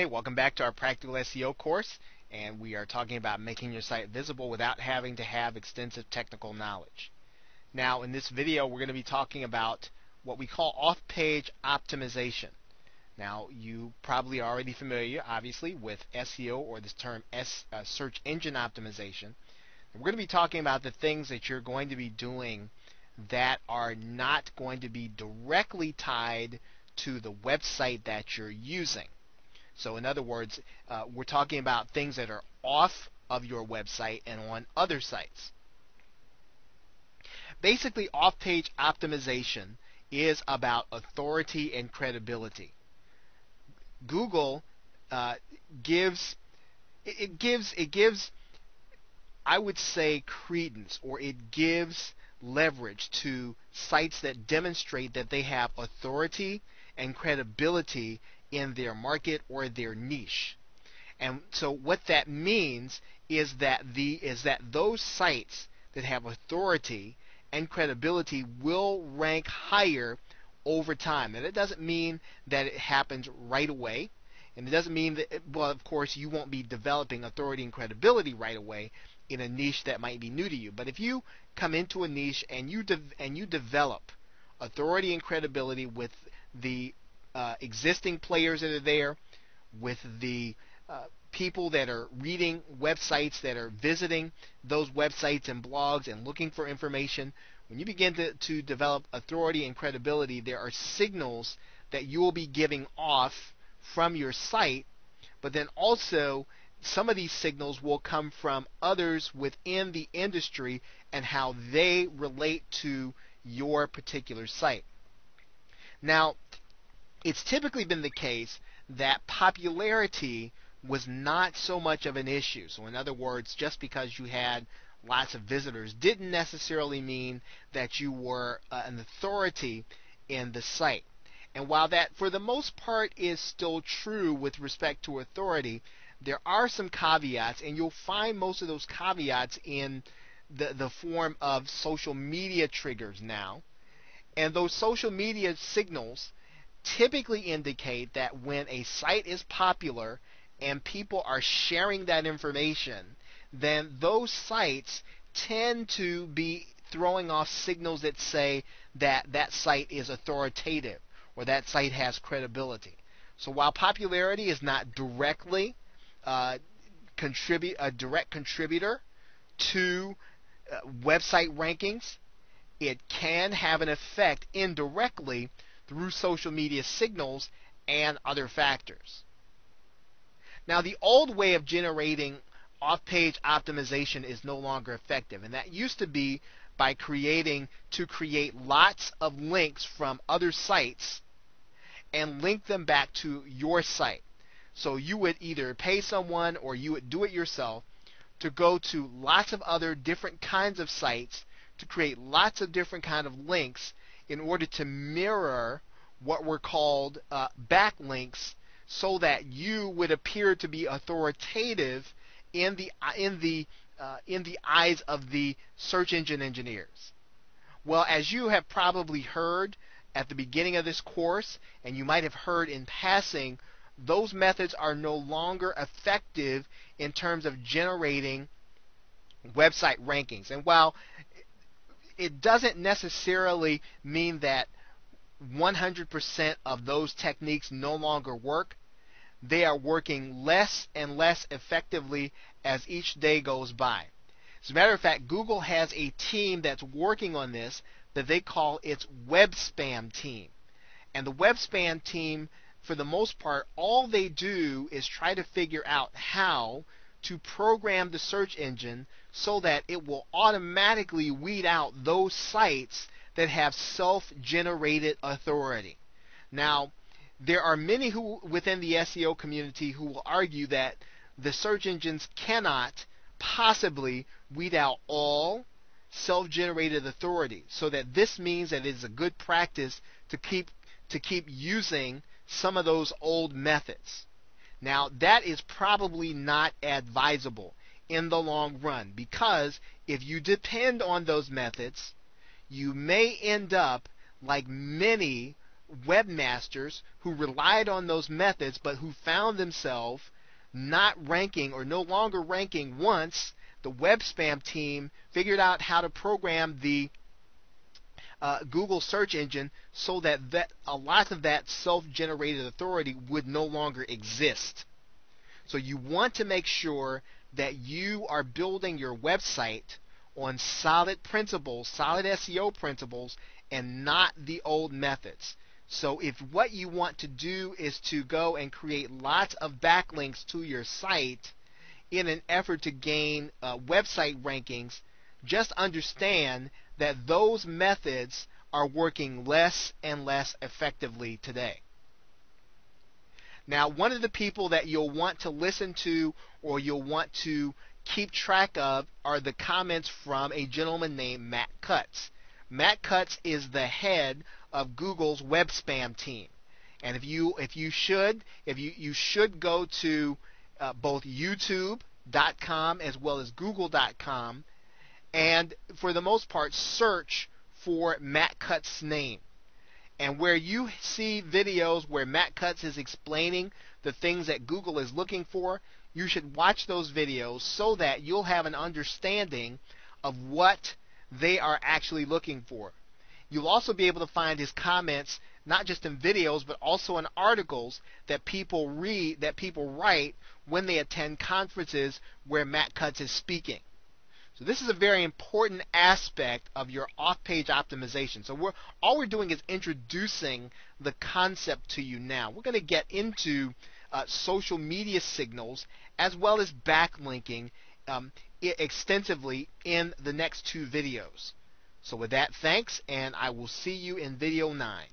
Okay, welcome back to our Practical SEO course, and we are talking about making your site visible without having to have extensive technical knowledge. Now, in this video, we're going to be talking about what we call off-page optimization. Now, you probably are already familiar, obviously, with SEO, or this term search engine optimization. And we're going to be talking about the things that you're going to be doing that are not going to be directly tied to the website that you're using. So in other words, we're talking about things that are off of your website and on other sites. Basically, off-page optimization is about authority and credibility. Google gives, I would say, credence, or it gives leverage to sites that demonstrate that they have authority and credibility in their market or their niche. And so what that means is that those sites that have authority and credibility will rank higher over time. And it doesn't mean that it happens right away. And it doesn't mean that, well, of course, you won't be developing authority and credibility right away in a niche that might be new to you. But if you come into a niche and you develop authority and credibility with the existing players that are there, with the people that are reading websites, that are visiting those websites and blogs and looking for information, when you begin to develop authority and credibility, there are signals that you will be giving off from your site, but then also some of these signals will come from others within the industry and how they relate to your particular site. Now, it's typically been the case that popularity was not so much of an issue. So in other words, just because you had lots of visitors didn't necessarily mean that you were an authority in the site. And while that for the most part is still true with respect to authority, there are some caveats, and you'll find most of those caveats in the form of social media triggers now. And those social media signals typically indicate that when a site is popular and people are sharing that information, then those sites tend to be throwing off signals that say that that site is authoritative or that site has credibility. So while popularity is not directly a direct contributor to website rankings, it can have an effect indirectly through social media signals and other factors. Now, the old way of generating off-page optimization is no longer effective, and that used to be by create lots of links from other sites and link them back to your site. So you would either pay someone or you would do it yourself to go to lots of other different kinds of sites to create lots of different kind of links in order to mirror what were called backlinks, so that you would appear to be authoritative in the eyes of the search engine engineers. Well, as you have probably heard at the beginning of this course, and you might have heard in passing, those methods are no longer effective in terms of generating website rankings. And while it doesn't necessarily mean that 100% of those techniques no longer work, they are working less and less effectively as each day goes by. As a matter of fact, Google has a team that's working on this that they call its web spam team. And the web spam team, for the most part, all they do is try to figure out how to program the search engine so that it will automatically weed out those sites that have self-generated authority. Now, there are many who within the SEO community who will argue that the search engines cannot possibly weed out all self-generated authority, so that this means that it is a good practice to keep using some of those old methods. Now, that is probably not advisable in the long run, because if you depend on those methods, you may end up like many webmasters who relied on those methods but who found themselves not ranking or no longer ranking once the web spam team figured out how to program the Google search engine so that a lot of that self-generated authority would no longer exist. So you want to make sure that you are building your website on solid principles, solid SEO principles, and not the old methods. So if what you want to do is to go and create lots of backlinks to your site in an effort to gain website rankings, just understand that those methods are working less and less effectively today. Now, one of the people that you'll want to listen to or you'll want to keep track of are the comments from a gentleman named Matt Cutts. Matt Cutts is the head of Google's web spam team. And you should go to both YouTube.com as well as Google.com, and for the most part search for Matt Cutts' name. And where you see videos where Matt Cutts is explaining the things that Google is looking for, you should watch those videos so that you'll have an understanding of what they are actually looking for. You'll also be able to find his comments not just in videos but also in articles that people read, that people write when they attend conferences where Matt Cutts is speaking. So this is a very important aspect of your off-page optimization. So all we're doing is introducing the concept to you now. We're going to get into social media signals as well as backlinking extensively in the next two videos. So with that, thanks, and I will see you in video 9.